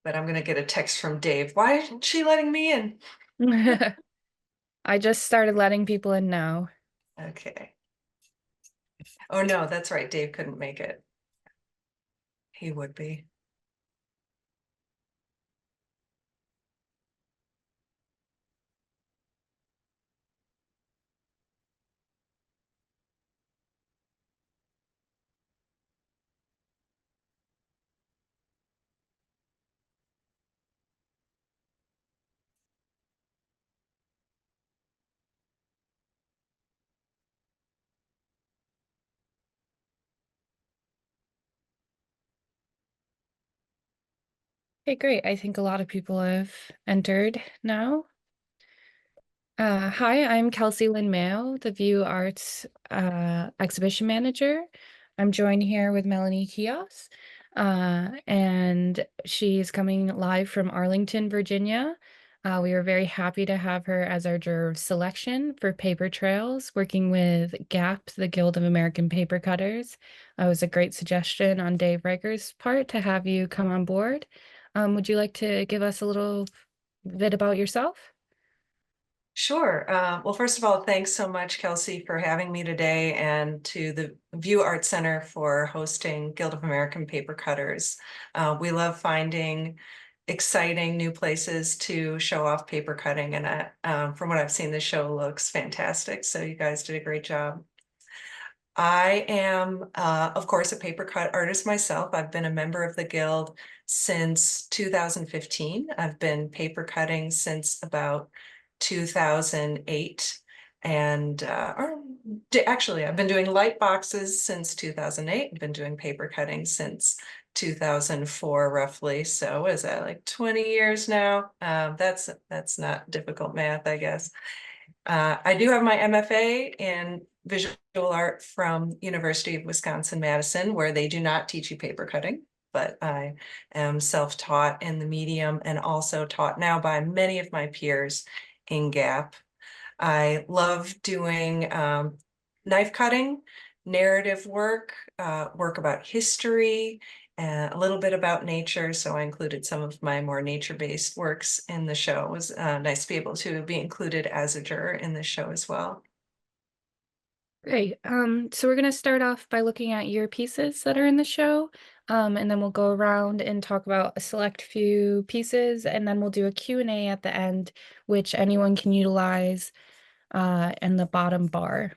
but I'm gonna get a text from Dave. Why isn't she letting me in? I just started letting people in now. Okay. Oh no, that's right. Dave couldn't make it. He would be. Okay, great. I think a lot of people have entered now. Hi, I'm Kelsey Lynn Mayo, the View Arts exhibition manager. I'm joined here with Melanie Kehoss, and she's coming live from Arlington, Virginia. We are very happy to have her as our juror of selection for Paper Trails, working with GAP, the Guild of American Paper Cutters. It was a great suggestion on Dave Reicher's part to have you come on board. Would you like to give us a little bit about yourself? Sure. Well, first of all, thanks so much, Kelsey, for having me today, and to the View Art Center for hosting Guild of American Paper Cutters. We love finding exciting new places to show off paper cutting, and from what I've seen, the show looks fantastic. So you guys did a great job. I am, of course, a paper cut artist myself. I've been a member of the Guild since 2015. I've been paper cutting since about 2008. And, actually, I've been doing light boxes since 2008. I've been doing paper cutting since 2004, roughly. So what is that, like 20 years now? That's not difficult math, I guess. I do have my MFA in visual art from University of Wisconsin-Madison, where they do not teach you paper cutting, but I am self-taught in the medium and also taught now by many of my peers in GAP. I love doing knife cutting, narrative work, work about history, and a little bit about nature. So I included some of my more nature-based works in the show. It was nice to be able to be included as a juror in the show as well. Great. So we're going to start off by looking at your pieces that are in the show, and then we'll go around and talk about a select few pieces, and then we'll do a Q&A at the end, which anyone can utilize in the bottom bar.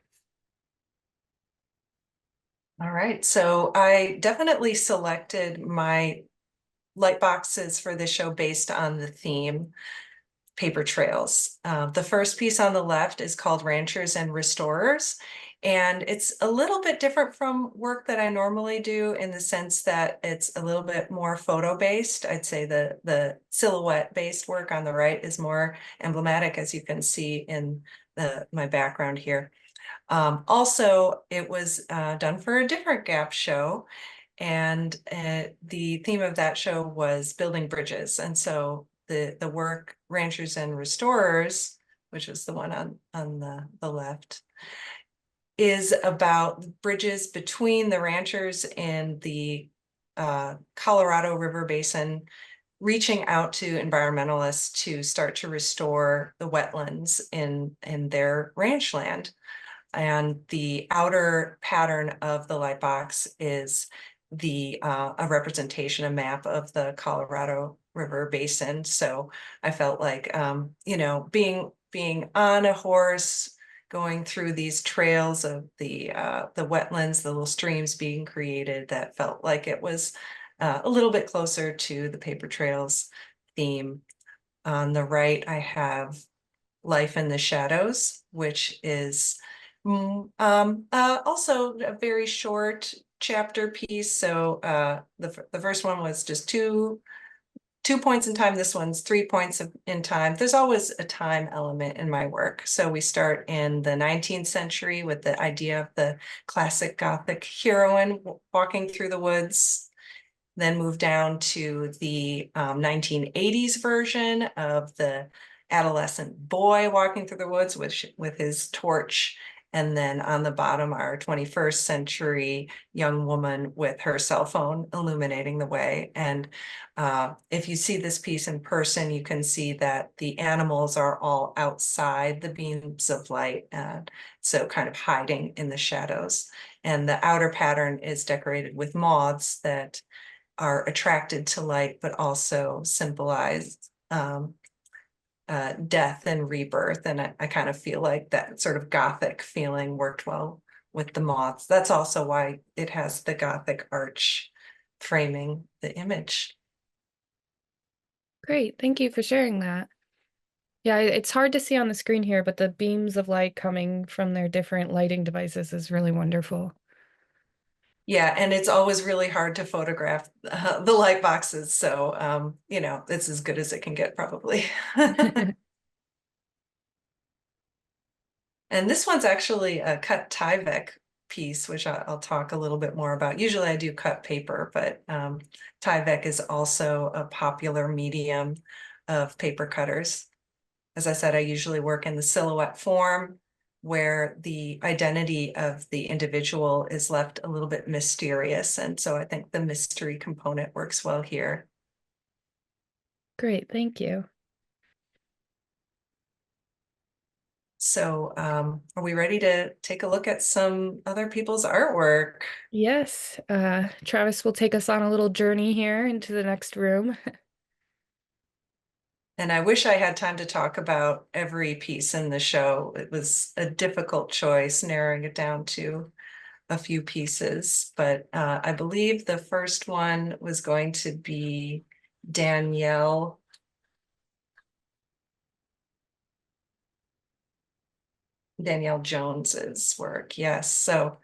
All right, so I definitely selected my light boxes for the show based on the theme. Paper trails. The first piece on the left is called Ranchers and Restorers, and it's a little bit different from work that I normally do in the sense that it's a little bit more photo based. I'd say the silhouette based work on the right is more emblematic, as you can see in my background here. Also, it was done for a different GAP show, and the theme of that show was building bridges. And so the work Ranchers and Restorers, which is the one on the left, is about bridges between the ranchers and the Colorado River Basin, reaching out to environmentalists to start to restore the wetlands in their ranch land. And the outer pattern of the light box is a representation, a map of the Colorado River Basin. So I felt like being on a horse, going through these trails of the wetlands, the little streams being created, that felt like it was a little bit closer to the paper trails theme. On the right, I have Life in the Shadows, which is also a very short chapter piece. So the first one was just two points in time. This one's 3 points in time. There's always a time element in my work. So we start in the 19th century with the idea of the classic Gothic heroine walking through the woods, then move down to the 1980s version of the adolescent boy walking through the woods with his torch, And then on the bottom are 21st century young woman with her cell phone illuminating the way. And if you see this piece in person, you can see that the animals are all outside the beams of light, so kind of hiding in the shadows. And the outer pattern is decorated with moths that are attracted to light, but also symbolize death and rebirth. And I kind of feel like that sort of Gothic feeling worked well with the moths. That's also why it has the Gothic arch framing the image. Great. Thank you for sharing that. Yeah, it's hard to see on the screen here, but the beams of light coming from their different lighting devices is really wonderful. Yeah, and it's always really hard to photograph the light boxes. So, it's as good as it can get probably. And this one's actually a cut Tyvek piece, which I'll talk a little bit more about. Usually I do cut paper, but Tyvek is also a popular medium of paper cutters. As I said, I usually work in the silhouette form where the identity of the individual is left a little bit mysterious. And so I think the mystery component works well here. Great, thank you. So are we ready to take a look at some other people's artwork? Yes, Travis will take us on a little journey here into the next room. And I wish I had time to talk about every piece in the show. It was a difficult choice, narrowing it down to a few pieces. But I believe the first one was going to be Danielle. Danielle Jones's work. Yes. So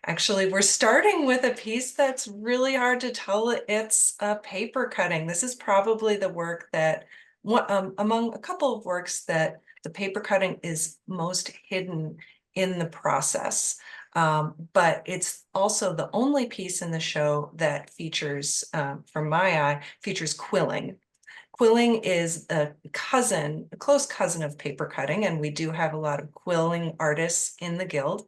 actually, we're starting with a piece that's really hard to tell. It's a paper cutting. This is probably the work that, among a couple of works, that the paper cutting is most hidden in the process. But it's also the only piece in the show that features, from my eye, features quilling. Quilling is a close cousin of paper cutting, and we do have a lot of quilling artists in the guild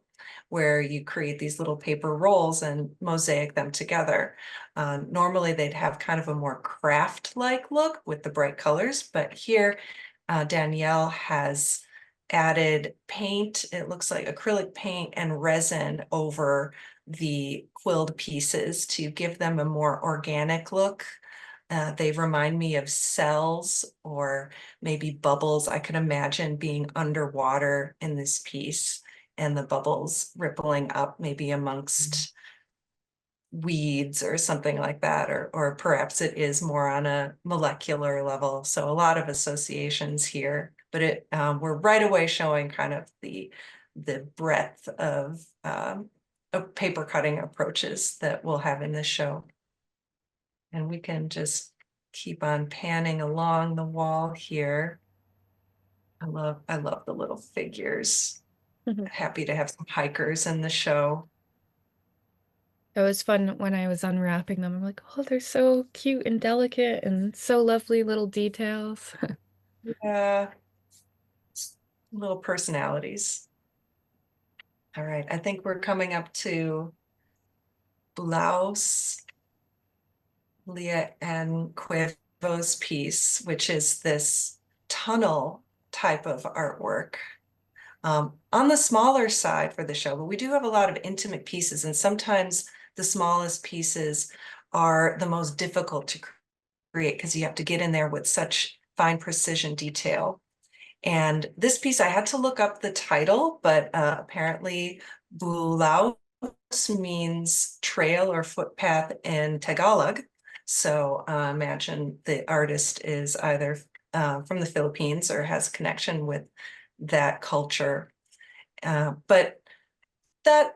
where you create these little paper rolls and mosaic them together. Normally they'd have kind of a more craft-like look with the bright colors, but here Danielle has added paint, it looks like acrylic paint and resin over the quilled pieces to give them a more organic look. They remind me of cells or maybe bubbles. I could imagine being underwater in this piece and the bubbles rippling up maybe amongst weeds or something like that, or perhaps it is more on a molecular level. So a lot of associations here, but we're right away showing kind of the breadth of paper cutting approaches that we'll have in this show. And we can just keep on panning along the wall here. I love the little figures. Happy to have some hikers in the show. It was fun when I was unwrapping them. I'm like, oh, they're so cute and delicate and so lovely little details. Yeah, little personalities. All right, I think we're coming up to Blouse, Leah and Cuevo's piece, which is this tunnel type of artwork. On the smaller side for the show, but we do have a lot of intimate pieces, and sometimes the smallest pieces are the most difficult to create because you have to get in there with such fine precision detail. And this piece, I had to look up the title, but apparently Bulaus means trail or footpath in Tagalog. So imagine the artist is either from the Philippines or has a connection with that culture. But that,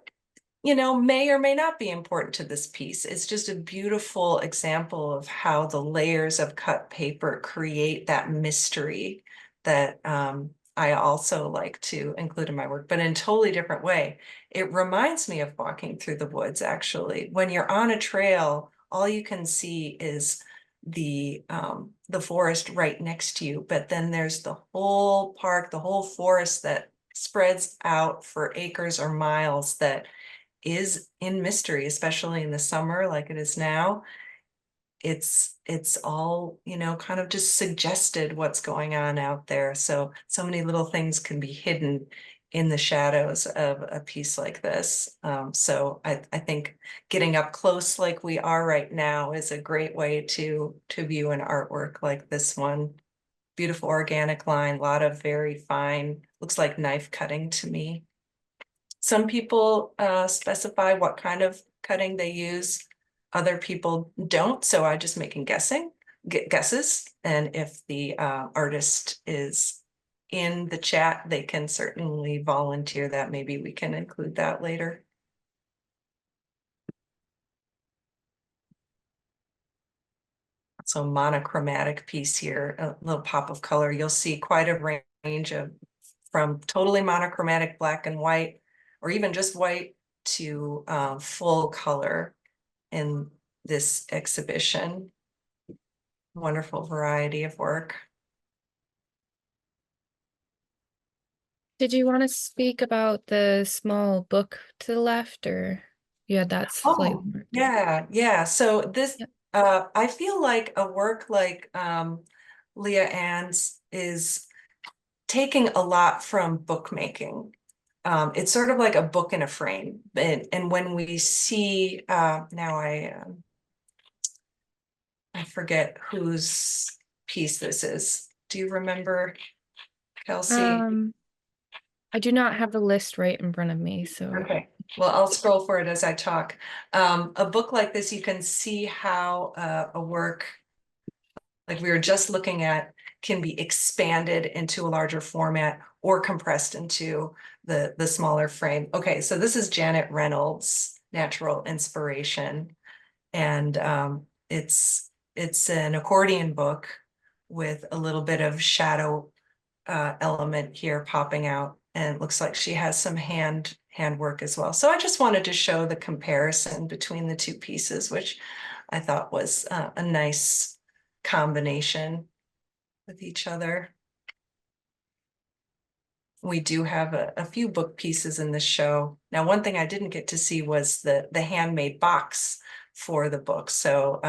may or may not be important to this piece. It's just a beautiful example of how the layers of cut paper create that mystery that I also like to include in my work, but in a totally different way. It reminds me of walking through the woods, actually. When you're on a trail, all you can see is the forest right next to you, but then there's the whole park, the whole forest that spreads out for acres or miles that is in mystery, especially in the summer like it is now. It's all, kind of just suggested what's going on out there. So many little things can be hidden in the shadows of a piece like this. So I think getting up close like we are right now is a great way to view an artwork like this one. Beautiful organic line, a lot of very fine, looks like knife cutting to me. Some people specify what kind of cutting they use. Other people don't, so I just making guesses. And if the artist is in the chat, they can certainly volunteer that. Maybe we can include that later. So monochromatic piece here, a little pop of color. You'll see quite a range of from totally monochromatic black and white, or even just white, to full color in this exhibition. Wonderful variety of work. Did you want to speak about the small book to the left, or you had that slightly Oh, marked? yeah. So this, Yep. I feel like a work like Leah Ann's is taking a lot from bookmaking. It's sort of like a book in a frame. And when we see, now I forget whose piece this is. Do you remember, Kelsey? Um, I do not have the list right in front of me, so Okay, well, I'll scroll for it as I talk. A book like this, you can see how a work like we were just looking at can be expanded into a larger format or compressed into the smaller frame. Okay, so this is Janet Reynolds' Natural Inspiration, and it's an accordion book with a little bit of shadow element here popping out, and it looks like she has some handwork as well. So I just wanted to show the comparison between the two pieces, which I thought was a nice combination with each other. We do have a few book pieces in this show. Now, one thing I didn't get to see was the handmade box for the book. So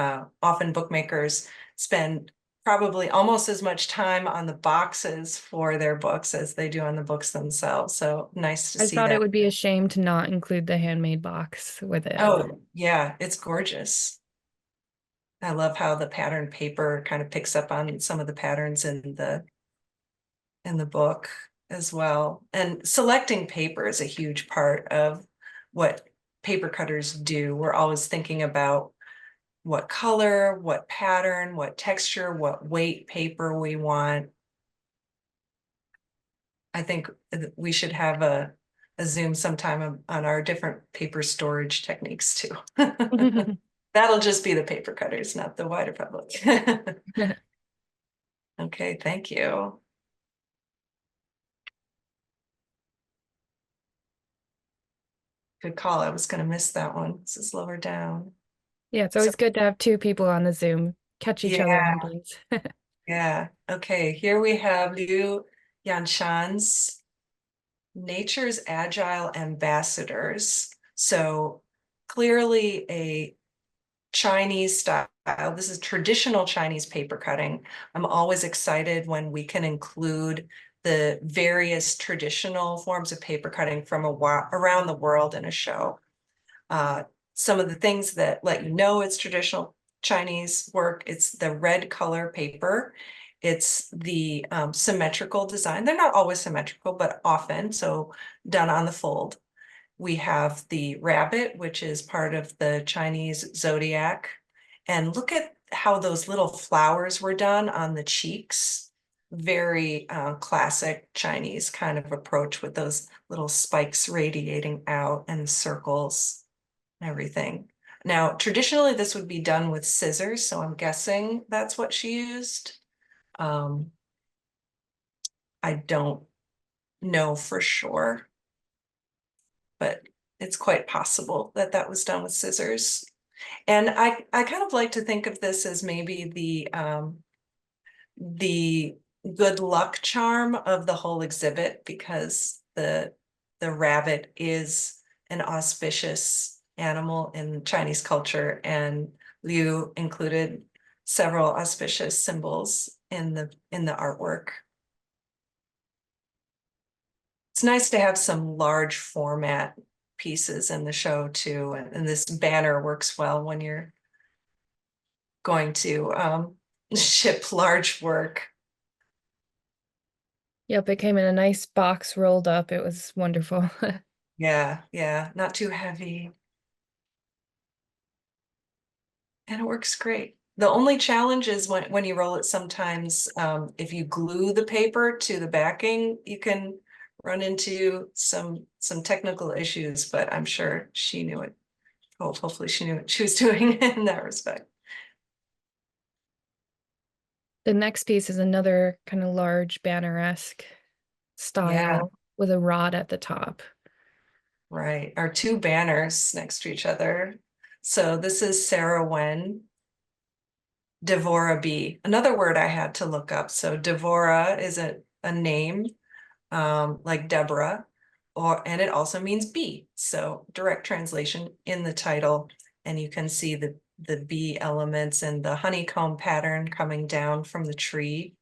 often bookmakers spend probably almost as much time on the boxes for their books as they do on the books themselves. So nice to I see thought it that. would be a shame to not include the handmade box with it. Oh, yeah, it's gorgeous. I love how the pattern paper kind of picks up on some of the patterns in the book as well. And selecting paper is a huge part of what paper cutters do. We're always thinking about what color, what pattern, what texture, what weight paper we want. I think we should have a Zoom sometime on our different paper storage techniques too. That'll just be the paper cutters, not the wider public. Okay, thank you. Good call. I was going to miss that one. This is lower down. Yeah, it's So, always good to have two people on the Zoom, catch each other yeah, on things. yeah. Okay, here we have Liu Yanshan's Nature's Agile Ambassadors. So clearly a Chinese style. This is traditional Chinese paper cutting. I'm always excited when we can include the various traditional forms of paper cutting from around the world in a show. Uh, some of the things that let you know it's traditional Chinese work, it's the red color paper. It's the symmetrical design. They're not always symmetrical, but often, so done on the fold. We have the rabbit, which is part of the Chinese zodiac. And look at how those little flowers were done on the cheeks. Very classic Chinese kind of approach with those little spikes radiating out and circles and everything. Now, traditionally, this would be done with scissors, so I'm guessing that's what she used. Um, I don't know for sure, but it's quite possible that that was done with scissors. And I kind of like to think of this as maybe the good luck charm of the whole exhibit, because the rabbit is an auspicious animal in Chinese culture, and Liu included several auspicious symbols in the artwork. It's nice to have some large format pieces in the show too, and this banner works well when you're going to ship large work. Yep, it came in a nice box rolled up. It was wonderful. Yeah, yeah, not too heavy. And it works great. The only challenge is when you roll it sometimes, if you glue the paper to the backing, you can run into some technical issues, but I'm sure she knew it. Hopefully she knew what she was doing in that respect. The next piece is another kind of large banner-esque Yeah, style with a rod at the top. right. Our two banners next to each other. So this is Sarah Wen, Devora B. Another word I had to look up. So Devora is a name, like Deborah, and it also means bee. So direct translation in the title, and you can see the bee elements and the honeycomb pattern coming down from the tree.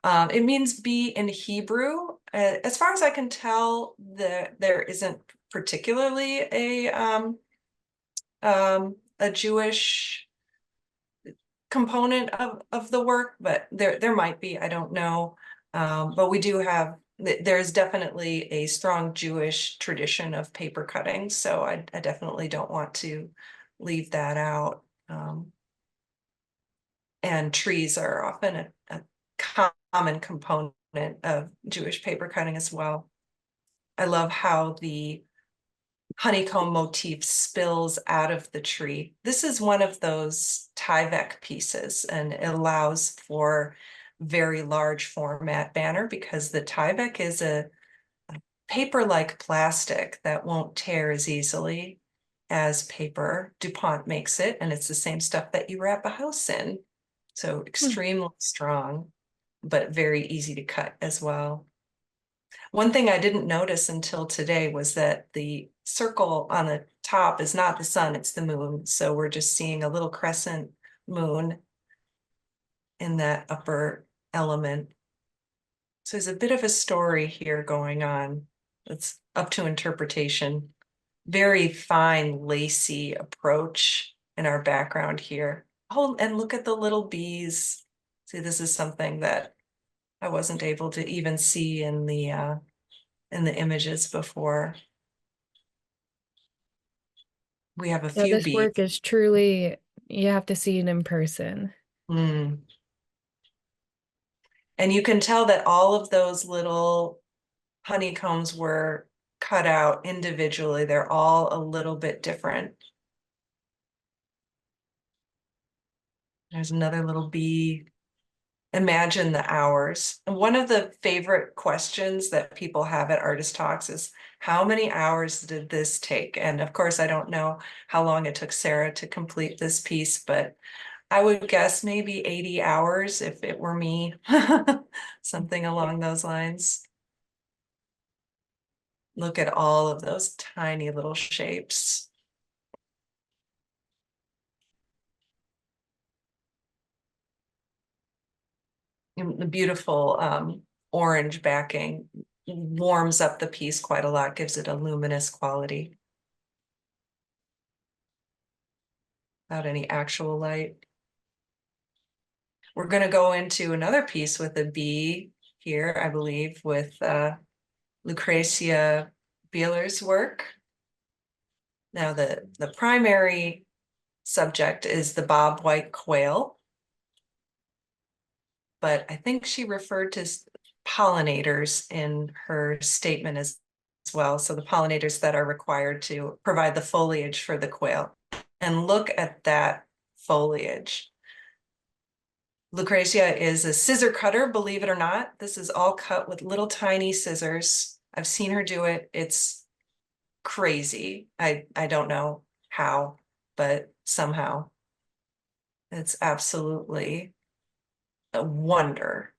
It means bee in Hebrew. As far as I can tell, there isn't particularly a Jewish component of the work, but there might be, I don't know. But we do have, there's definitely a strong Jewish tradition of paper cutting, so I definitely don't want to leave that out. And trees are often a common component of Jewish paper cutting as well. I love how the honeycomb motif spills out of the tree. This is one of those Tyvek pieces, and it allows for very large format banner because the Tyvek is a paper-like plastic that won't tear as easily as paper. DuPont makes it, and it's the same stuff that you wrap a house in. So extremely strong, but very easy to cut as well. One thing I didn't notice until today was that the circle on the top is not the sun, it's the moon. So we're just seeing a little crescent moon in that upper element. So there's a bit of a story here going on. It's up to interpretation. Very fine, lacy approach in our background here. Oh, and look at the little bees. See, this is something that I wasn't able to even see in the images before. We have a Yeah, few this bees. work is truly, you have to see it in person. Mm. And you can tell that all of those little honeycombs were cut out individually. They're all a little bit different. There's another little bee. Imagine the hours. And one of the favorite questions that people have at artist talks is, how many hours did this take? And of course, I don't know how long it took Sarah to complete this piece, but I would guess maybe 80 hours if it were me, something along those lines. Look at all of those tiny little shapes. And the beautiful orange backing warms up the piece quite a lot, gives it a luminous quality without any actual light. We're going to go into another piece with a bee here, I believe, with Lucretia Beeler's work. Now, the primary subject is the bobwhite quail, but I think she referred to pollinators in her statement as well. So the pollinators that are required to provide the foliage for the quail. And look at that foliage. Lucretia is a scissor cutter, believe it or not. This is all cut with little tiny scissors. I've seen her do it. It's crazy. I don't know how, but somehow it's absolutely a wonder.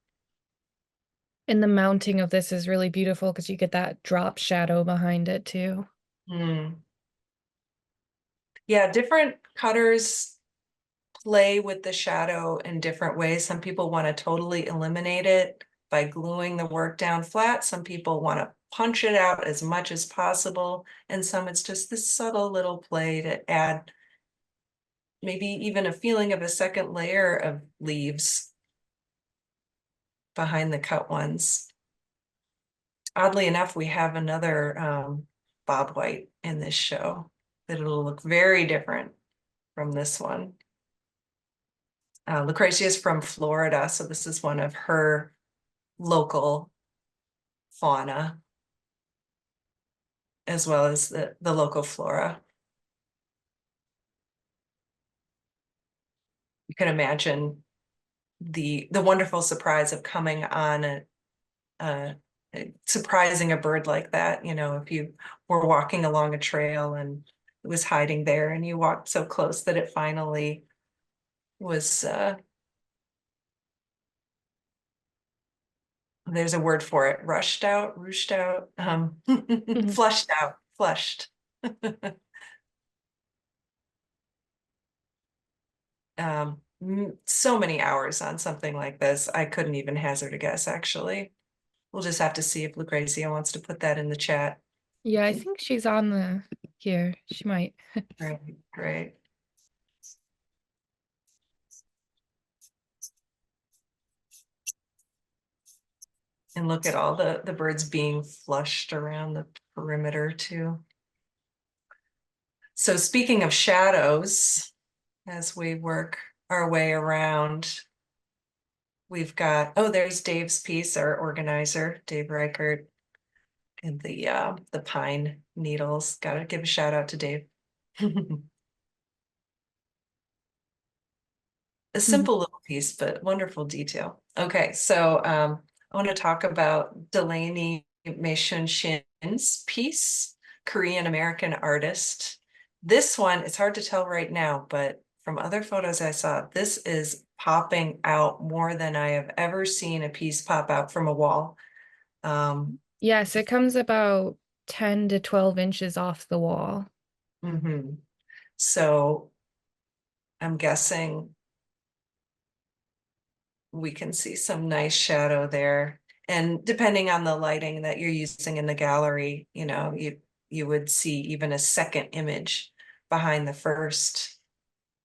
And the mounting of this is really beautiful because you get that drop shadow behind it too. Hmm. Yeah, different cutters play with the shadow in different ways. Some people want to totally eliminate it by gluing the work down flat. Some people want to punch it out as much as possible. And some it's just this subtle little play to add maybe even a feeling of a second layer of leaves behind the cut ones. Oddly enough, we have another Bob White in this show that it'll look very different from this one. Lucretia is from Florida, so this is one of her local fauna as well as the local flora. You can imagine the wonderful surprise of coming on a surprising a bird like that. You know, if you were walking along a trail and it was hiding there and you walked so close that it finally was there's a word for it, rushed out, rooshed out, Mhm. flushed out, flushed. So many hours on something like this. I couldn't even hazard a guess, actually. We'll just have to see if Lucrezia wants to put that in the chat. Yeah, I think she's on the here. She might. Great, great. And look at all the birds being flushed around the perimeter too. So speaking of shadows, as we work our way around, we've got, oh, there's Dave's piece, our organizer, Dave Reichert, and the pine needles. Gotta give a shout out to Dave. A Mhm. simple little piece, but wonderful detail. Okay, so I want to talk about Delaney Meishun Shin's piece, Korean American artist. This one, it's hard to tell right now, but from other photos I saw, this is popping out more than I have ever seen a piece pop out from a wall. Yes, it comes about 10 to 12 inches off the wall. Mhm. So I'm guessing we can see some nice shadow there. And depending on the lighting that you're using in the gallery, you know, you would see even a second image behind the first.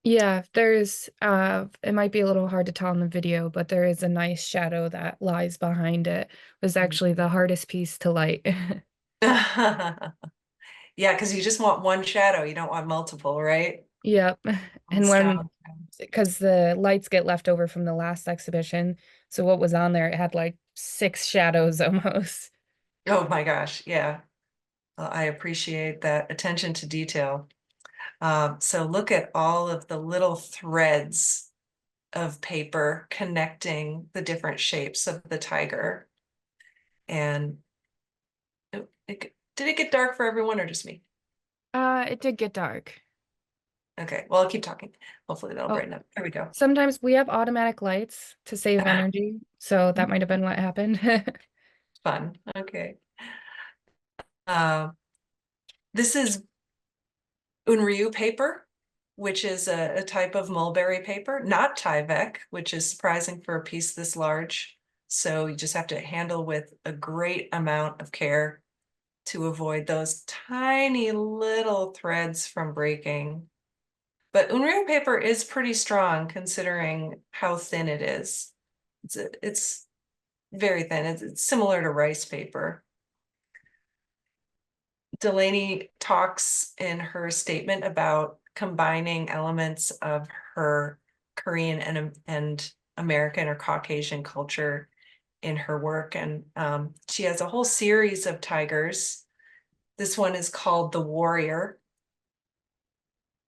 Yeah, there's it might be a little hard to tell in the video, but there is a nice shadow that lies behind it. It was actually the hardest piece to light. Yeah, because you just want one shadow, you don't want multiple, right? Yep. And Thumbs when down. because the lights get left over from the last exhibition, so what was on there, it had like 6 shadows almost. Oh my gosh, yeah. Well, I appreciate that attention to detail. So look at all of the little threads of paper connecting the different shapes of the tiger. And did it get dark for everyone or just me? It did get dark. Okay, well, I'll keep talking. Hopefully that'll Oh, brighten up. There we go. sometimes we have automatic lights to save energy, so that might have been what happened. Fun. Okay. Uh, this is Unryu paper, which is a type of mulberry paper, not Tyvek, which is surprising for a piece this large. So you just have to handle with a great amount of care to avoid those tiny little threads from breaking. But unreal paper is pretty strong considering how thin it is. It's very thin. It's similar to rice paper. Delaney talks in her statement about combining elements of her Korean and American or Caucasian culture in her work. And she has a whole series of tigers. This one is called The Warrior.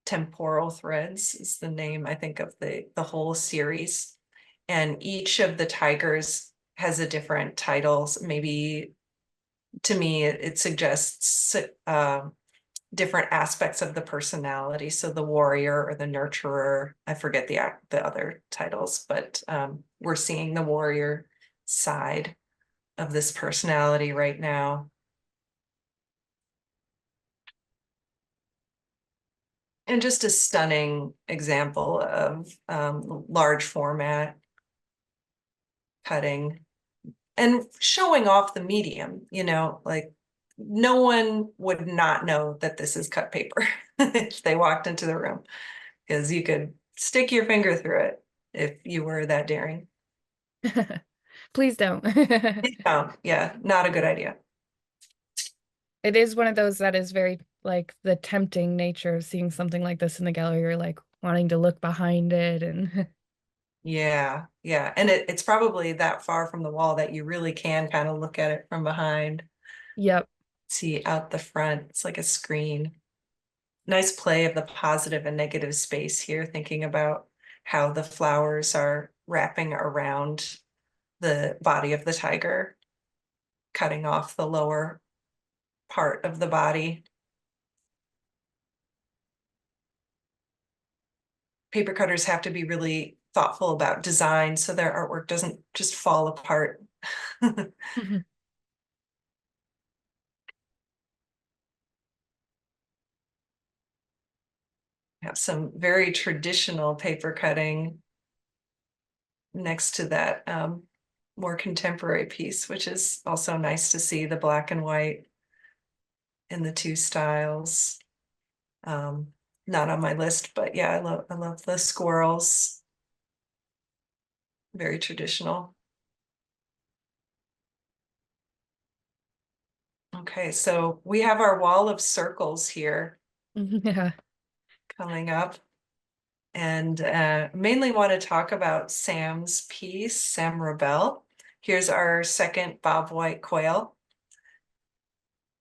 Temporal Threads is the name, I think, of the whole series. And each of the tigers has a different title. Maybe to me, it suggests different aspects of the personality. So the warrior or the nurturer, I forget the other titles, but we're seeing the warrior side. of this personality right now. And just a stunning example of large format cutting and showing off the medium, like no one would not know that this is cut paper if they walked into the room, because you could stick your finger through it if you were that daring. Please don't. Oh, yeah, not a good idea. It is one of those that is very like the tempting nature of seeing something like this in the gallery. You're like wanting to look behind it and Yeah, yeah. And it's probably that far from the wall that you really can kind of look at it from behind, yep. see out the front. It's like a screen. Nice play of the positive and negative space here, thinking about how the flowers are wrapping around the body of the tiger, cutting off the lower part of the body. Paper cutters have to be really thoughtful about design so their artwork doesn't just fall apart. Have some very traditional paper cutting next to that more contemporary piece, which is also nice to see the black and white in the two styles. Um, Not on my list, but yeah, I love the squirrels. Very traditional. Okay, so we have our wall of circles here Yeah. coming up. And mainly want to talk about Sam's piece, Sam Rebel. Here's our second Bob White quail,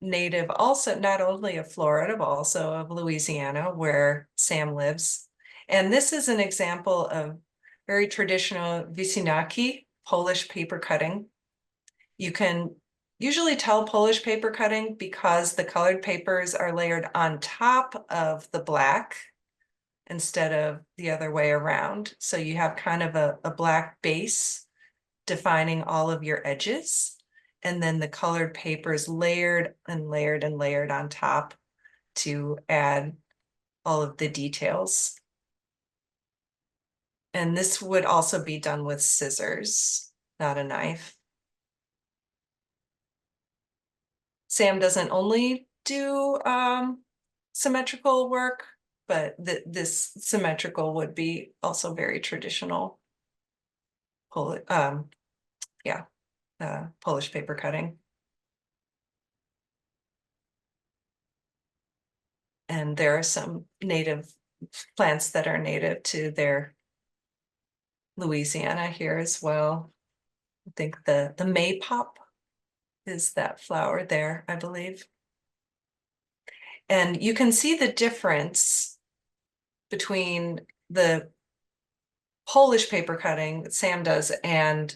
native also not only of Florida, but also of Louisiana, where Sam lives. And this is an example of very traditional Wycinaki, Polish paper cutting. You can usually tell Polish paper cutting because the colored papers are layered on top of the black instead of the other way around. So you have kind of a black base defining all of your edges. And then the colored papers layered and layered and layered on top to add all of the details. And this would also be done with scissors, not a knife. Sam doesn't only do symmetrical work, but this symmetrical would be also very traditional. Yeah, Polish paper cutting. And there are some native plants that are native to their Louisiana here as well. I think the maypop is that flower there, I believe. And you can see the difference between the Polish paper cutting that Sam does and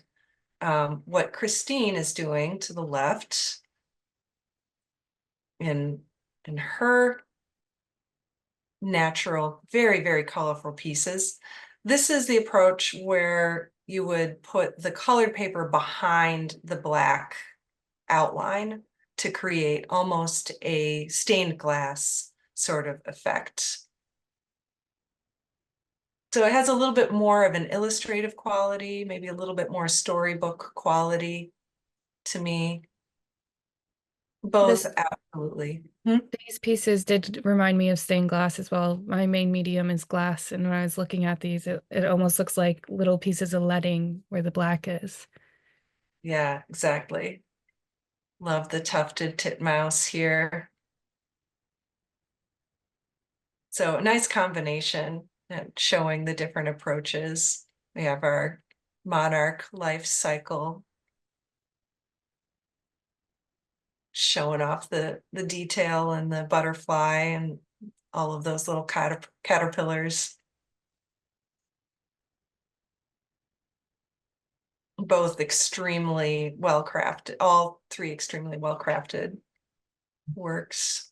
what Christine is doing to the left in her natural, very, very colorful pieces. This is the approach where you would put the colored paper behind the black outline to create almost a stained glass sort of effect. So it has a little bit more of an illustrative quality, maybe a little bit more storybook quality to me. Both, This absolutely. these pieces did remind me of stained glass as well. My main medium is glass, and when I was looking at these, it almost looks like little pieces of leading where the black is. Yeah, exactly. Love the tufted titmouse here. So a nice combination and showing the different approaches. We have our monarch life cycle showing off the detail and the butterfly and all of those little caterpillars. Both extremely well crafted, all three extremely well crafted works.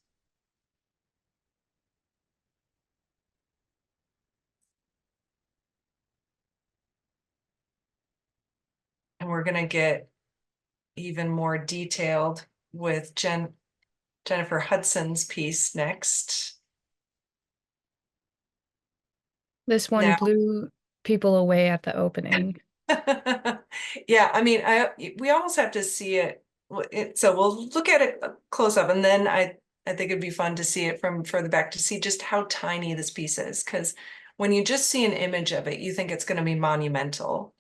And we're going to get even more detailed with Jennifer Hudson's piece next. This one Now, blew people away at the opening. yeah, I mean, we almost have to see it. So we'll look at it close up, and then I think it'd be fun to see it from further back to see just how tiny this piece is. Because when you just see an image of it, you think it's going to be monumental,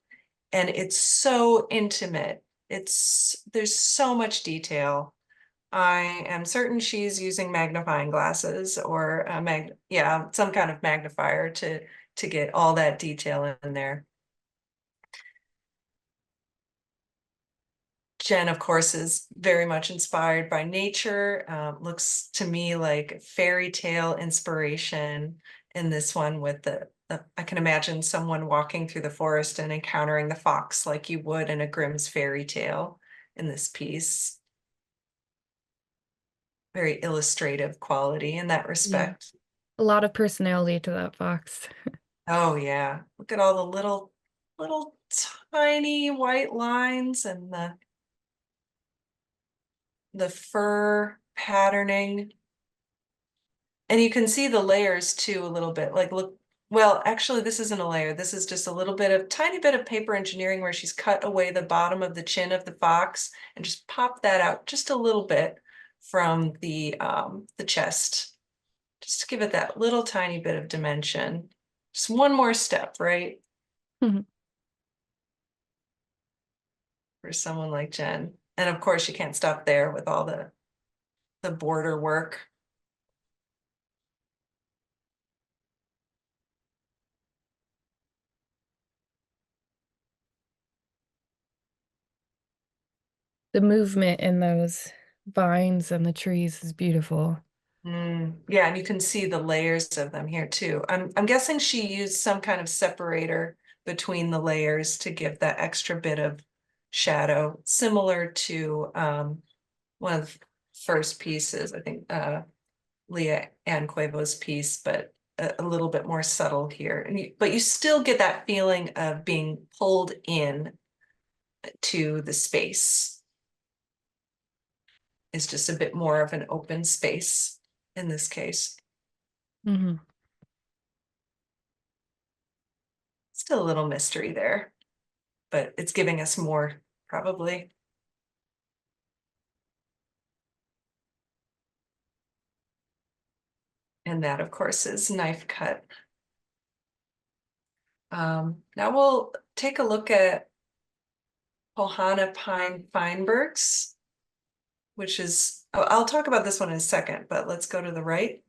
and it's so intimate. There's so much detail. I am certain she's using magnifying glasses or yeah, some kind of magnifier to get all that detail in there. Jen, of course, is very much inspired by nature. Looks to me like fairy tale inspiration in this one with I can imagine someone walking through the forest and encountering the fox like you would in a Grimm's fairy tale in this piece. Very illustrative quality in that Yeah. respect. A lot of personality to that fox. Oh yeah. Look at all the little tiny white lines and the fur patterning. And you can see the layers too a little bit. Like look, well, actually this isn't a layer. This is just a little bit of tiny bit of paper engineering where she's cut away the bottom of the chin of the fox and just popped that out just a little bit from the chest. Just to give it that little tiny bit of dimension. Just one more step, right? For someone like Jen. And of course you can't stop there with all the border work. The movement in those vines and the trees is beautiful. Yeah, and you can see the layers of them here too. I'm guessing she used some kind of separator between the layers to give that extra bit of shadow, similar to one of the first pieces, I think Leah Ann Cuevo's piece, but a little bit more subtle here. But you still get that feeling of being pulled in to the space. It's just a bit more of an open space in this case. Hmm. Still a little mystery there, but it's giving us more probably. And that, of course, is knife cut. Now we'll take a look at Johanna Pine Feinberg's, which is, I'll talk about this one in a second, but let's go to the right.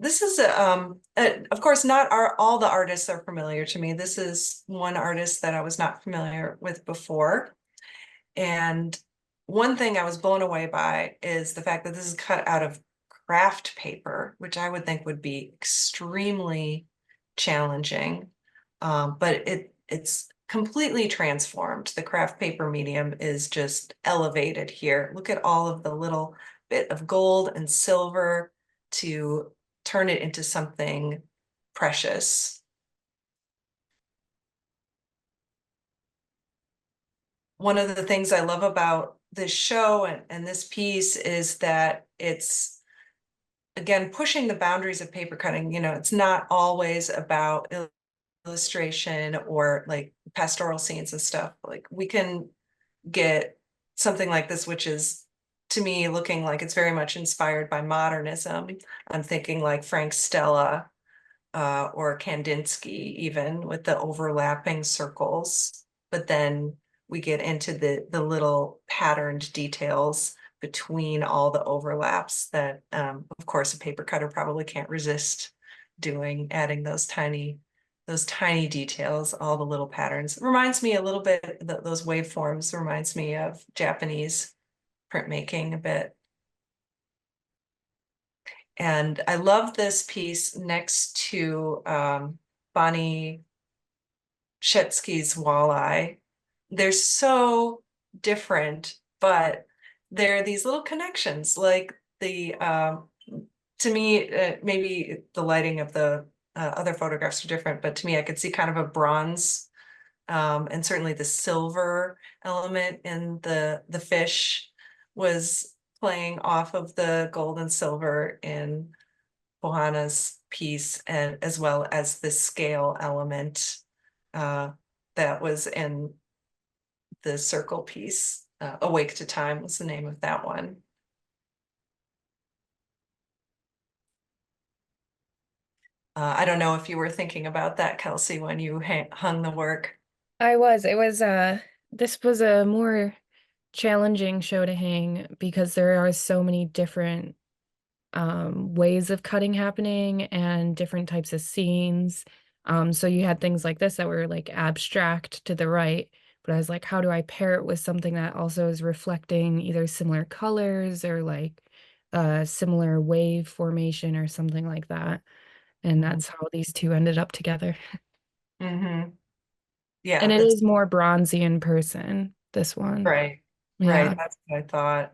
This is of course, not all the artists are familiar to me. This is one artist that I was not familiar with before. And one thing I was blown away by is the fact that this is cut out of craft paper, which I would think would be extremely challenging. But it's completely transformed. The craft paper medium is just elevated here. Look at all of the little bit of gold and silver to turn it into something precious. One of the things I love about this show and this piece is that it's, again, pushing the boundaries of paper cutting. You know, it's not always about illustration or like pastoral scenes and stuff. Like we can get something like this, which is to me looking like it's very much inspired by modernism. I'm thinking like Frank Stella or Kandinsky, even with the overlapping circles. But then we get into the little patterned details between all the overlaps that, of course, a paper cutter probably can't resist doing, adding those tiny details, all the little patterns. It reminds me a little bit, those waveforms reminds me of Japanese printmaking a bit. And I love this piece next to Bonnie Shetsky's Walleye. They're so different, but there are these little connections, like to me, maybe the lighting of other photographs are different, but to me, I could see kind of a bronze, and certainly the silver element in the fish was playing off of the gold and silver in Bohana's piece, and as well as the scale element uh, that was in the circle piece. Awake to Time was the name of that one. I don't know if you were thinking about that, Kelsey, when you hung the work. This was a more challenging show to hang because there are so many different ways of cutting happening and different types of scenes. So you had things like this that were like abstract to the right, but I was like, how do I pair it with something that also is reflecting either similar colors or like similar wave formation or something like that? And Mhm. that's how these two ended up together. Mhm. Yeah, And it that's is more bronzy in person, this one. right. Right, Yeah. that's what I thought.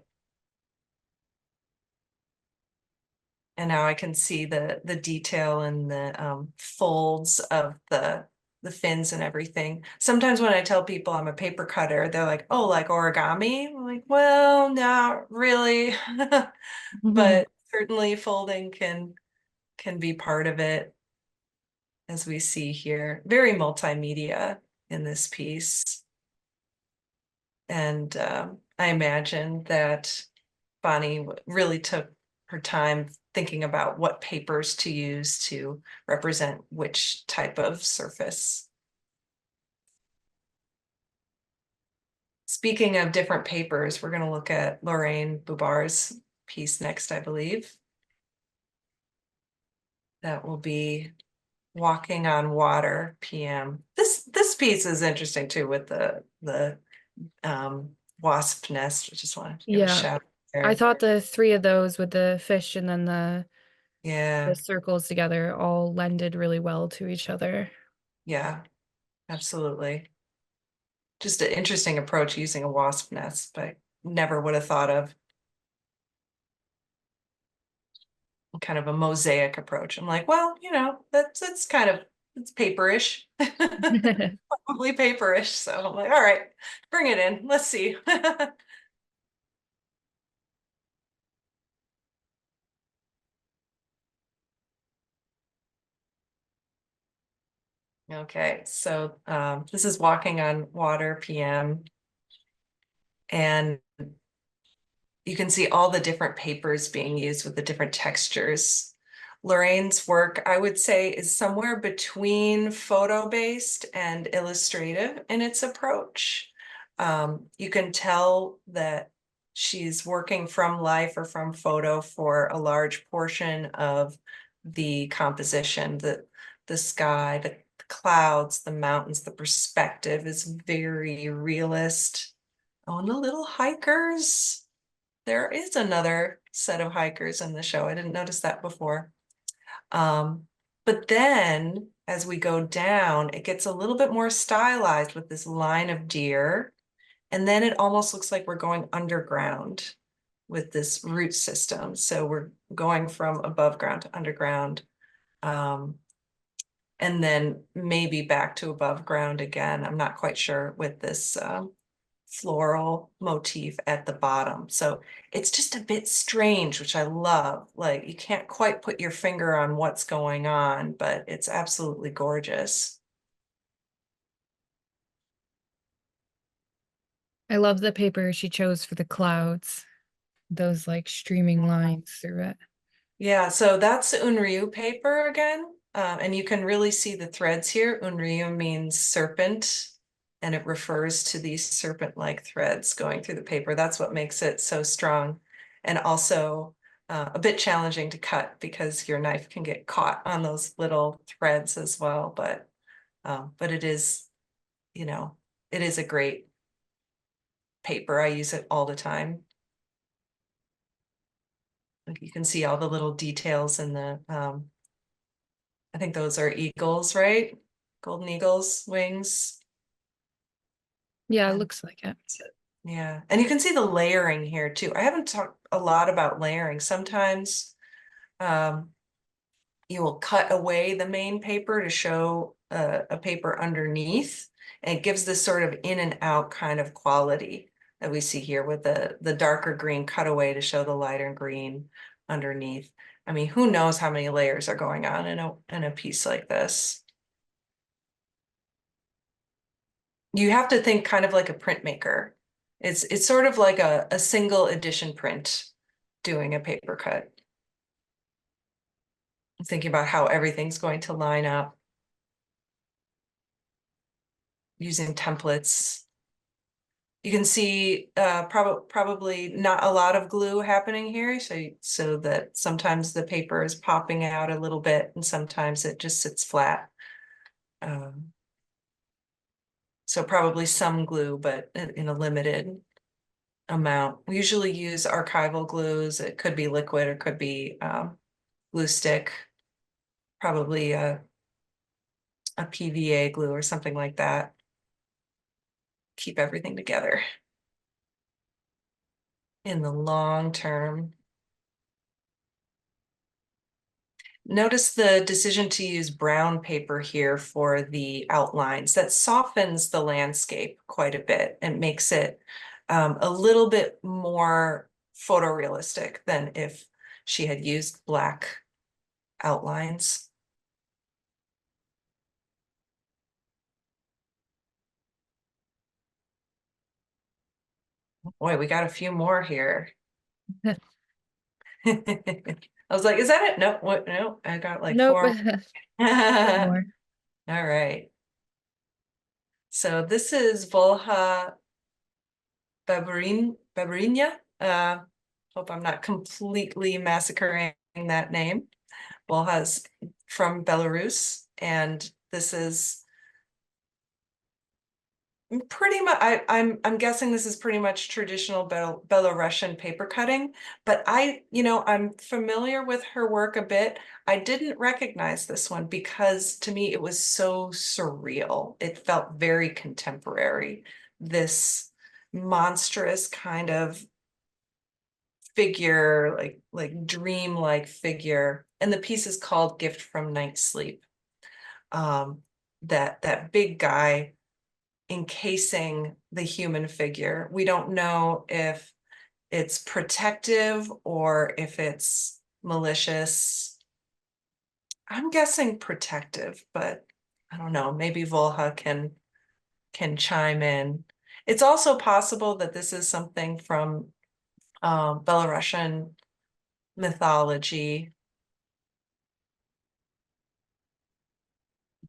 And now I can see the detail and the folds of the fins and everything. Sometimes when I tell people I'm a paper cutter, they're like, "Oh, like origami?" I'm like, "Well, not really." But certainly folding can be part of it, as we see here. Very multimedia in this piece. And I imagine that Bonnie really took her time thinking about what papers to use to represent which type of surface. Speaking of different papers, we're going to look at Lorraine Bubar's piece next, I believe. That will be Walking on Water, PM. This piece is interesting too, with the wasp nest. I just wanted to give a Yeah. shout out I there. thought the three of those with the fish and then the Yeah, circles together all lended really well to each other. yeah, absolutely. Just an interesting approach using a wasp nest, but never would have thought of kind of a mosaic approach. I'm like, well, that's kind of, it's paperish, probably paperish. So I'm like, all right, bring it in. Let's see. Okay, so this is Walking on Water, PM, and you can see all the different papers being used with the different textures. Lorraine's work, I would say, is somewhere between photo-based and illustrative in its approach. You can tell that she's working from life or from photo for a large portion of the composition. The sky, the clouds, the mountains, the perspective is very realist. Oh, and the little hikers. There is another set of hikers in the show. I didn't notice that before. Um, but then as we go down, it gets a little bit more stylized with this line of deer. And then it almost looks like we're going underground with this root system. So we're going from above ground to underground. Um, and then maybe back to above ground again. I'm not quite sure with this floral motif at the bottom. So it's just a bit strange, which I love. Like you can't quite put your finger on what's going on, but it's absolutely gorgeous. I love the paper she chose for the clouds, those like streaming lines through it. Yeah, so that's Unryu paper again. And you can really see the threads here. Unryu means serpent, and it refers to these serpent-like threads going through the paper. That's what makes it so strong. And also a bit challenging to cut because your knife can get caught on those little threads as well. But it is, you know, it is a great paper. I use it all the time. Like you can see all the little details in the I think those are eagles, right? Golden eagles, wings. Yeah, it And looks like it. yeah, and you can see the layering here too. I haven't talked a lot about layering. Sometimes um, you will cut away the main paper to show a paper underneath. And it gives this sort of in and out kind of quality that we see here with the darker green cut away to show the lighter green underneath. I mean, who knows how many layers are going on in a piece like this. You have to think kind of like a printmaker. It's sort of like a single edition print doing a paper cut. Thinking about how everything's going to line up. Using templates. You can see probably not a lot of glue happening here, so that sometimes the paper is popping out a little bit and sometimes it just sits flat. So probably some glue, but in a limited amount. We usually use archival glues. It could be liquid or could be glue stick, probably a PVA glue or something like that. Keep everything together in the long term. Notice the decision to use brown paper here for the outlines. That softens the landscape quite a bit and makes it a little bit more photorealistic than if she had used black outlines. Boy, we got a few more here. I was like, is that it? No, what? No, I got like Nope. four. All More. right. So this is Volha Baburinya. Hope I'm not completely massacring that name. Volha's from Belarus, and this is pretty much, I'm guessing this is pretty much traditional Belarusian paper cutting, but I'm familiar with her work a bit. I didn't recognize this one because to me it was so surreal. It felt very contemporary. This monstrous kind of figure, like dream-like figure. And the piece is called Gift from Night Sleep. That big guy encasing the human figure. We don't know if it's protective or if it's malicious. I'm guessing protective, but I don't know. Maybe Volha can chime in. It's also possible that this is something from Belarusian mythology,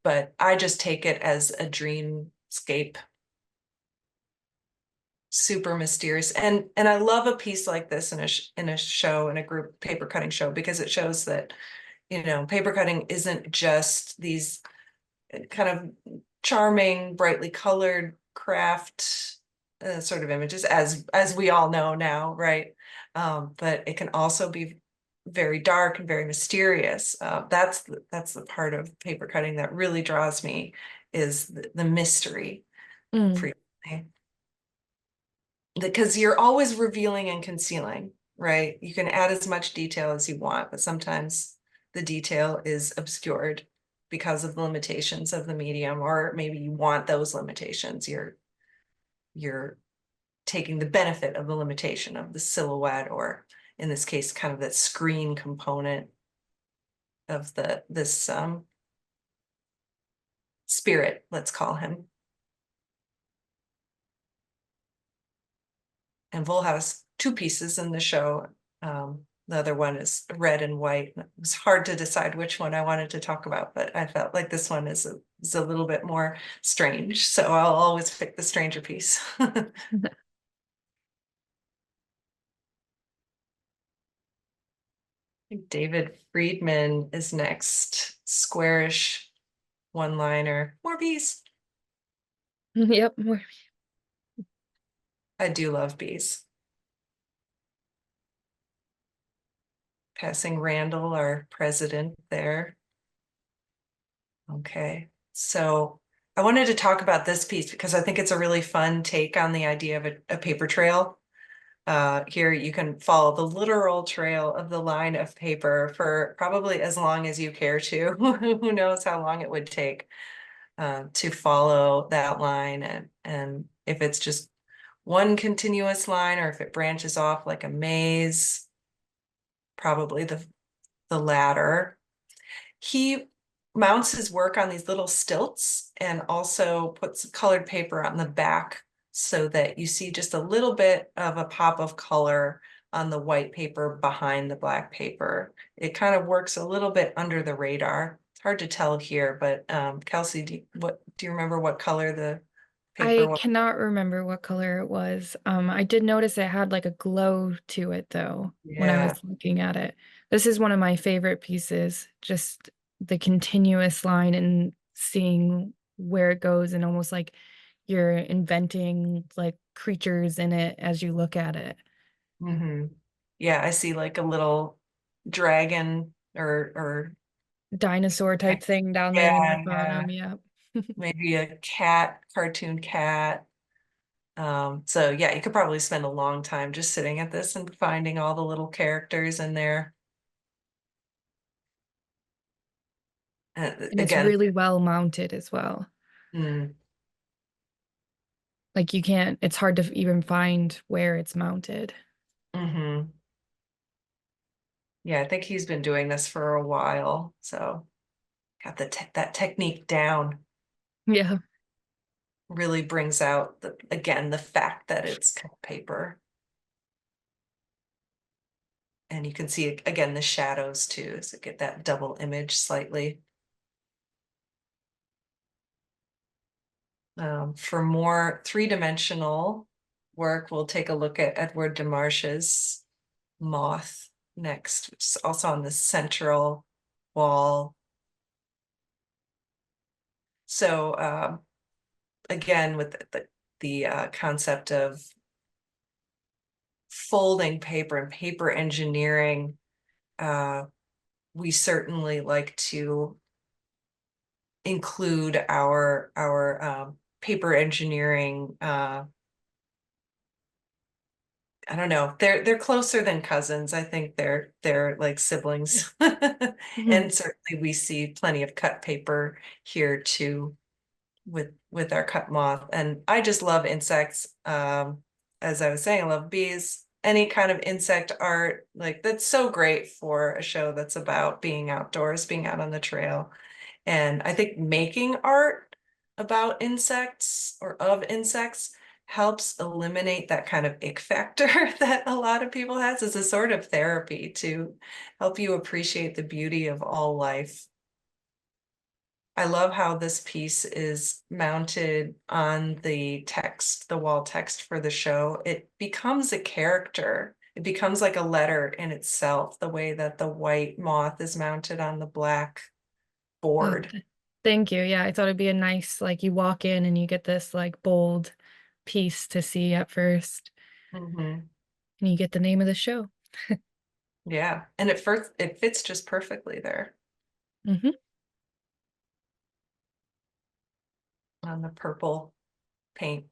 but I just take it as a dreamscape. Super mysterious, and I love a piece like this in a show, in a group paper cutting show, because it shows that paper cutting isn't just these kind of charming, brightly colored craft sort of images, as we all know now, right? But it can also be very dark and very mysterious. That's the part of paper cutting that really draws me, is the mystery. Mm. Frequently. Because you're always revealing and concealing, right? You can add as much detail as you want, but sometimes the detail is obscured because of the limitations of the medium, or maybe you want those limitations. You're taking the benefit of the limitation of the silhouette, or in this case, kind of that screen component of this spirit, let's call him. And Vol has two pieces in the show. The other one is red and white. It was hard to decide which one I wanted to talk about, but I felt like this one is a little bit more strange. So I'll always pick the stranger piece. David Friedman is next. Squarish one-liner. More bees. Yep. More. I do love bees. Passing Randall, our president there. Okay, so I wanted to talk about this piece because I think it's a really fun take on the idea of a paper trail. here you can follow the literal trail of the line of paper for probably as long as you care to. Who knows how long it would take to follow that line, and if it's just one continuous line or if it branches off like a maze, probably the latter. He mounts his work on these little stilts and also puts colored paper on the back so that you see just a little bit of a pop of color on the white paper behind the black paper. It kind of works a little bit under the radar. It's hard to tell here, but Kelsey, do you remember what color the paper I was? cannot remember what color it was. I did notice it had like a glow to it though when I Yeah. was looking at it. This is one of my favorite pieces, just the continuous line and seeing where it goes and almost like you're inventing like creatures in it as you look at it. Hmm. Yeah, I see like a little dragon or Dinosaur type thing down there in the yeah, yeah, bottom. Yeah. maybe a cat, cartoon cat. So yeah, you could probably spend a long time just sitting at this and finding all the little characters in there. And it's Again, really well mounted as well. mm, Like you can't, it's hard to even find where it's mounted. hmm. Yeah, I think he's been doing this for a while, so got that technique down. Yeah. Really brings out again the fact that it's cut paper. And you can see again the shadows too, so get that double image slightly. For more three-dimensional work, we'll take a look at Edward DeMarche's moth next, which is also on the central wall. So again, with the concept of folding paper and paper engineering, we certainly like to include our paper engineering. I don't know. They're closer than cousins. I think they're like siblings. Mhm. And certainly we see plenty of cut paper here too with our cut moth. And I just love insects. As I was saying, I love bees. Any kind of insect art, like that's so great for a show that's about being outdoors, being out on the trail. And I think making art about insects or of insects helps eliminate that kind of ick factor that a lot of people has as a sort of therapy to help you appreciate the beauty of all life. I love how this piece is mounted on the text, the wall text for the show. It becomes a character. It becomes like a letter in itself, the way that the white moth is mounted on the black Oh, board. thank you. Yeah, I thought it'd be a nice, like you walk in and you get this like bold piece to see at first, Mhm. and you get the name of the show. Yeah, and at first it fits just perfectly there Hmm. on the purple paint.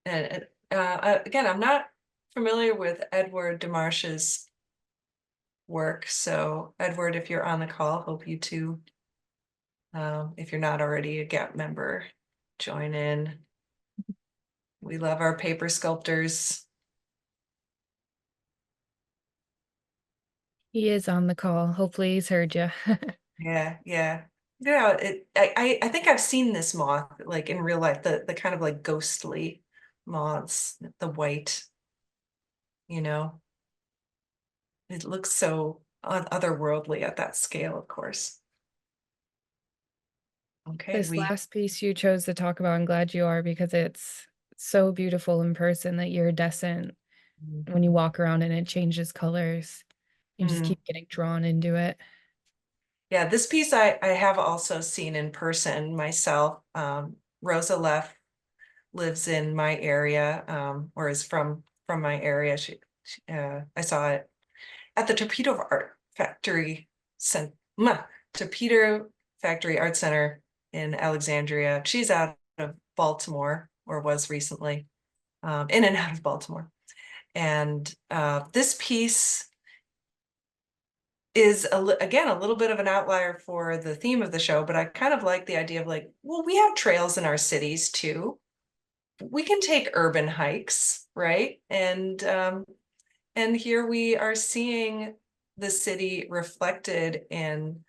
And again, I'm not familiar with Edward DeMarche's work, so Edward, if you're on the call, hope you too, if you're not already a GAP member, join in. We love our paper sculptors. He is on the call. Hopefully he's heard you. Yeah, yeah. Yeah, I think I've seen this moth like in real life, the kind of like ghostly moths, the white, you know. It looks so otherworldly at that scale, of course. Okay, This last piece you chose to talk about, I'm glad you are because it's so beautiful in person that iridescent when you walk around and it changes colors. You just Mm. keep getting drawn into it. Yeah, this piece I have also seen in person myself. Rosa Leff lives in my area, or is from my area. I saw it at the Torpedo Factory Art Center. in Alexandria. She's out of Baltimore, or was recently, in and out of Baltimore. And this piece is again a little bit of an outlier for the theme of the show, but I kind of like the idea of like, well, we have trails in our cities too. We can take urban hikes, right? And here we are seeing the city reflected in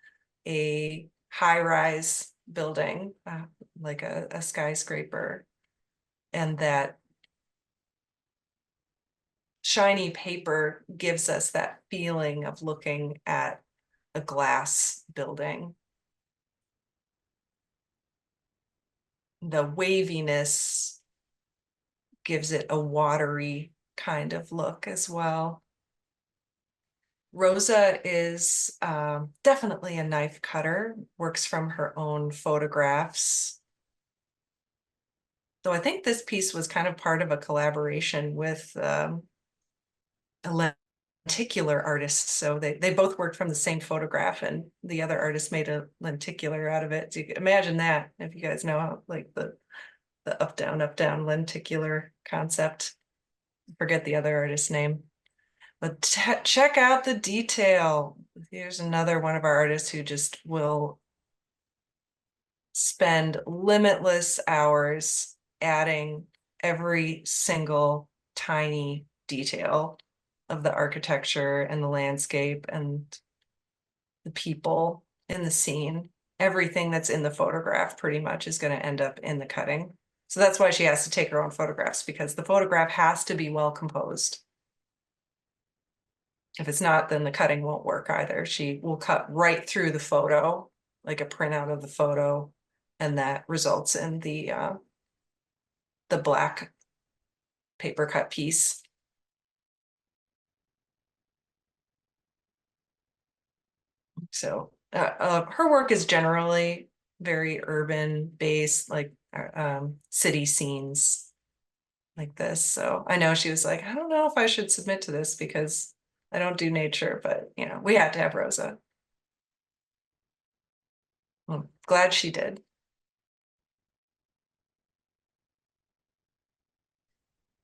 a high-rise building, like a skyscraper, and that shiny paper gives us that feeling of looking at a glass building. The waviness gives it a watery kind of look as well. Rosa is definitely a knife cutter, works from her own photographs. Though I think this piece was kind of part of a collaboration with a lenticular artist. So they both worked from the same photograph, and the other artist made a lenticular out of it. So you can imagine that, if you guys know how, like the up down lenticular concept. Forget the other artist's name. But check out the detail. Here's another one of our artists who just will spend limitless hours adding every single tiny detail of the architecture and the landscape and the people in the scene. Everything that's in the photograph pretty much is going to end up in the cutting. So that's why she has to take her own photographs, because the photograph has to be well composed. If it's not, then the cutting won't work either. She will cut right through the photo, like a printout of the photo, and that results in the black paper cut piece. So her work is generally very urban based, like city scenes like this. So I know she was like, I don't know if I should submit to this because I don't do nature, but you know, we had to have Rosa. I'm glad she did.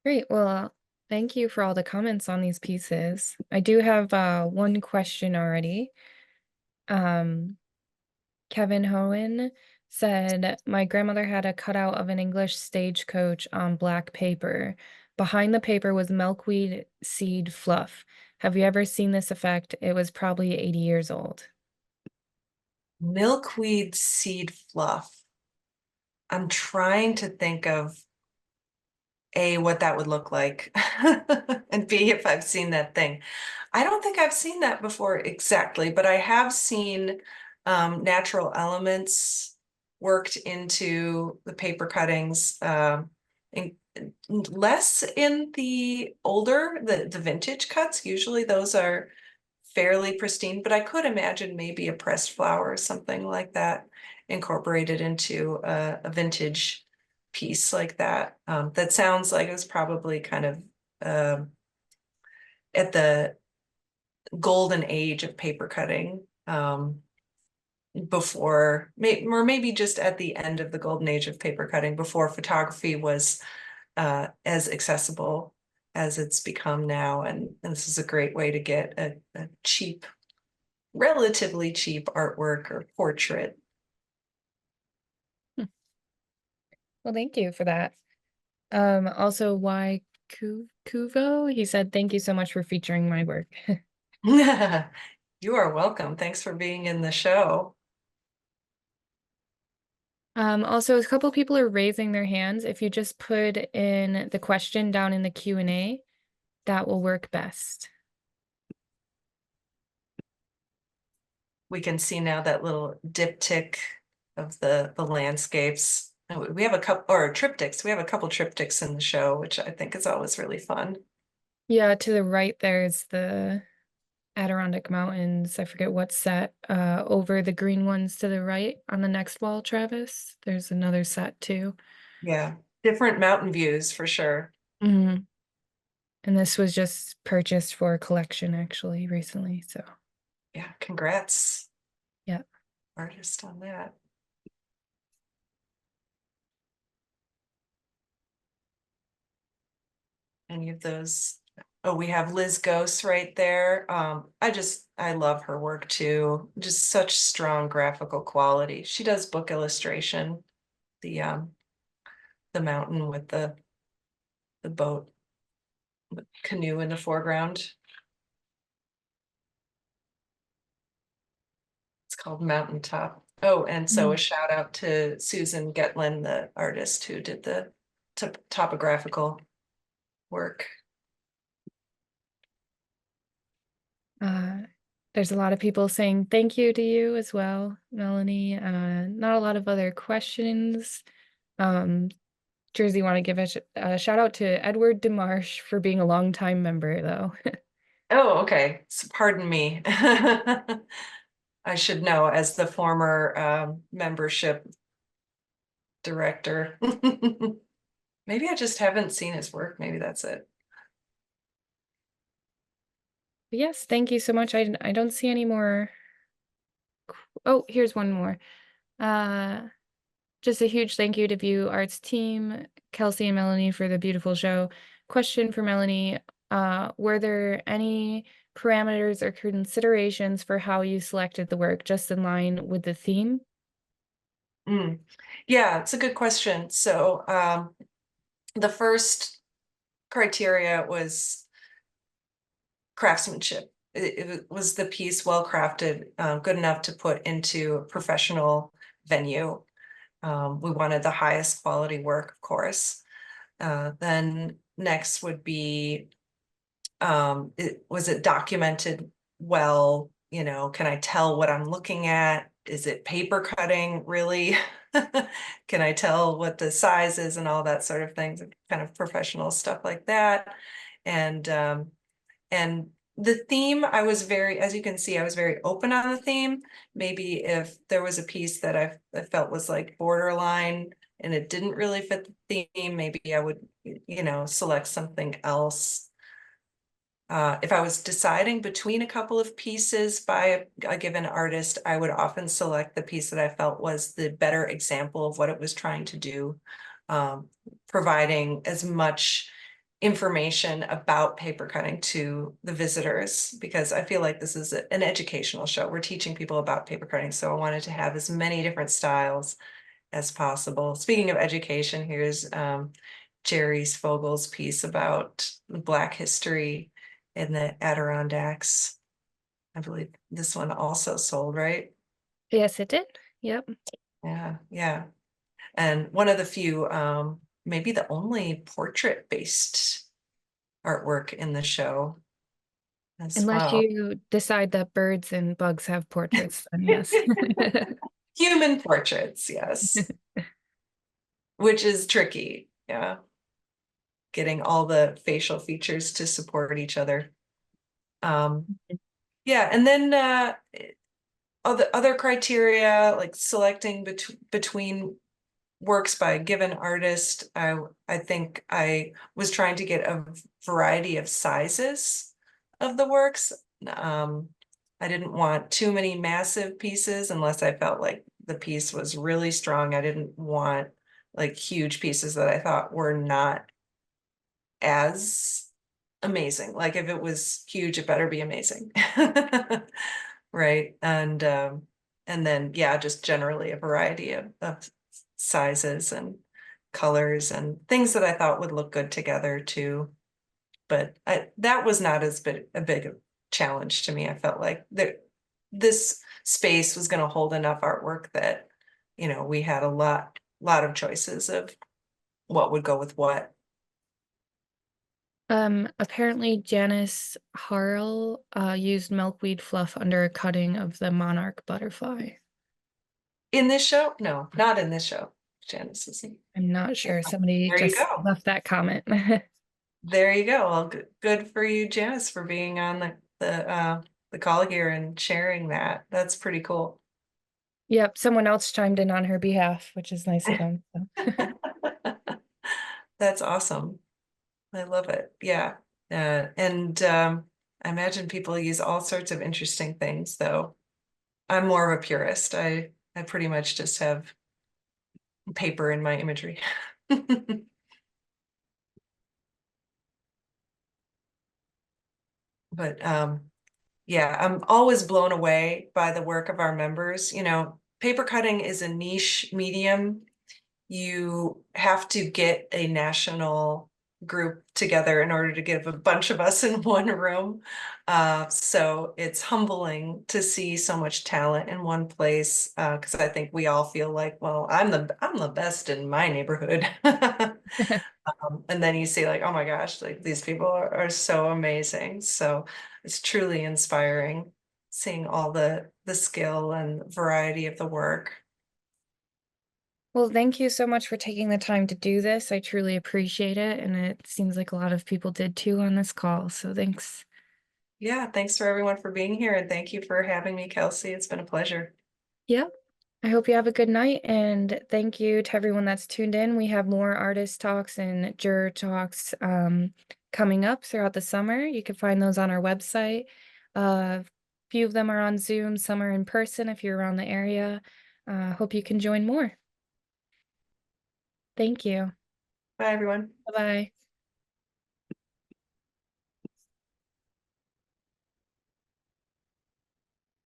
Great. Well, thank you for all the comments on these pieces. I do have one question already. Um, Kevin Hohen said, my grandmother had a cutout of an English stagecoach on black paper. Behind the paper was milkweed seed fluff. Have you ever seen this effect? It was probably 80 years old. Milkweed seed fluff. I'm trying to think of A, what that would look like, and B, if I've seen that thing. I don't think I've seen that before exactly, but I have seen natural elements worked into the paper cuttings, less in the older, the vintage cuts. Usually those are fairly pristine, but I could imagine maybe a pressed flower or something like that incorporated into a vintage piece like that. That sounds like it was probably kind of at the golden age of paper cutting, before, or maybe just at the end of the golden age of paper cutting, before photography was as accessible as it's become now. And this is a great way to get a cheap, relatively cheap artwork or portrait. Well, thank you for that. Also, why Kuvo? He said, thank you so much for featuring my work. You are welcome. Thanks for being in the show. Also, a couple people are raising their hands. If you just put in the question down in the Q&A, that will work best. We can see now that little diptych of the landscapes. We have a couple, or triptychs. We have a couple triptychs in the show, which I think is always really fun. Yeah, to the right there's the Adirondack Mountains. I forget what's set over the green ones to the right on the next wall, Travis. There's another set too. Yeah, different mountain views for sure. And this was just purchased for a collection actually recently. So Yeah, congrats, yeah. artist, on that. any of those. Oh, we have Liz Ghost right there. I love her work too. Just such strong graphical quality. She does book illustration, the the mountain with the boat, the canoe in the foreground. It's called Mountaintop. Oh, and so a Mm. shout out to Susan Getlin, the artist who did the topographical work. Uh, there's a lot of people saying thank you to you as well, Melanie. Not a lot of other questions. Um, Jersey want to give a shout out to Edward DeMarsh for being a longtime member, though. Oh, okay. So pardon me. I should know as the former membership director. Maybe I just haven't seen his work. Maybe that's it. But yes, thank you so much. I don't see any more. Oh, here's one more. Uh, just a huge thank you to View Arts team, Kelsey and Melanie for the beautiful show. Question for Melanie, were there any parameters or considerations for how you selected the work just in line with the theme? Mm. Yeah, it's a good question. So the first criteria was craftsmanship. It was the piece well crafted, good enough to put into a professional venue. We wanted the highest quality work, of course. Then next would be, was it documented well? You know, can I tell what I'm looking at? Is it paper cutting, really? Can I tell what the size is and all that sort of things, kind of professional stuff like that. And the theme, I was very, as you can see, I was very open on the theme. Maybe if there was a piece that I felt was like borderline and it didn't really fit the theme, maybe I would, select something else. If I was deciding between a couple of pieces by a given artist, I would often select the piece that I felt was the better example of what it was trying to do, providing as much information about paper cutting to the visitors, because I feel like this is an educational show. We're teaching people about paper cutting, so I wanted to have as many different styles as possible. Speaking of education, here's Jerry Fogel's piece about Black history in the Adirondacks. I believe this one also sold, right? Yes, it did. Yep. Yeah, yeah. And one of the few, maybe the only portrait-based artwork in the show as Unless well. you decide that birds and bugs have portraits, then yes. Human portraits, yes, which is tricky. Yeah, getting all the facial features to support each other. Um, yeah, and then other criteria like selecting between works by a given artist. I think I was trying to get a variety of sizes of the works. Um, I didn't want too many massive pieces unless I felt like the piece was really strong. I didn't want like huge pieces that I thought were not as amazing. Like if it was huge, it better be amazing. Right. And then yeah, just generally a variety of sizes and colors and things that I thought would look good together too. But that was not as big a challenge to me. I felt like this space was going to hold enough artwork that, we had a lot of choices of what would go with what. Apparently Janice Harrell used milkweed fluff under a cutting of the monarch butterfly. In this show? No, not in this show. Janice isn't. I'm not Yeah, sure. Somebody there you just go. left that comment. There you go. Well, good for you, Janice, for being on the call here and sharing that. That's pretty cool. Yep, someone else chimed in on her behalf, which is nice of them. So. That's awesome. I love it. Yeah. And I imagine people use all sorts of interesting things, though. I'm more of a purist. I pretty much just have paper in my imagery. But yeah, I'm always blown away by the work of our members. Paper cutting is a niche medium. You have to get a national group together in order to get a bunch of us in one room. So it's humbling to see so much talent in one place, because I think we all feel like, well, I'm the best in my neighborhood. And then you see like, oh my gosh, like these people are so amazing. So it's truly inspiring seeing all the skill and variety of the work. Well, thank you so much for taking the time to do this. I truly appreciate it, and it seems like a lot of people did too on this call, so thanks. Yeah, thanks for everyone for being here, and thank you for having me, Kelsey. It's been a pleasure. Yep. I hope you have a good night, and thank you to everyone that's tuned in. We have more artist talks and juror talks coming up throughout the summer. You can find those on our website. A few of them are on Zoom, some are in person if you're around the area. Hope you can join more. Thank you. Bye, everyone. Bye-bye.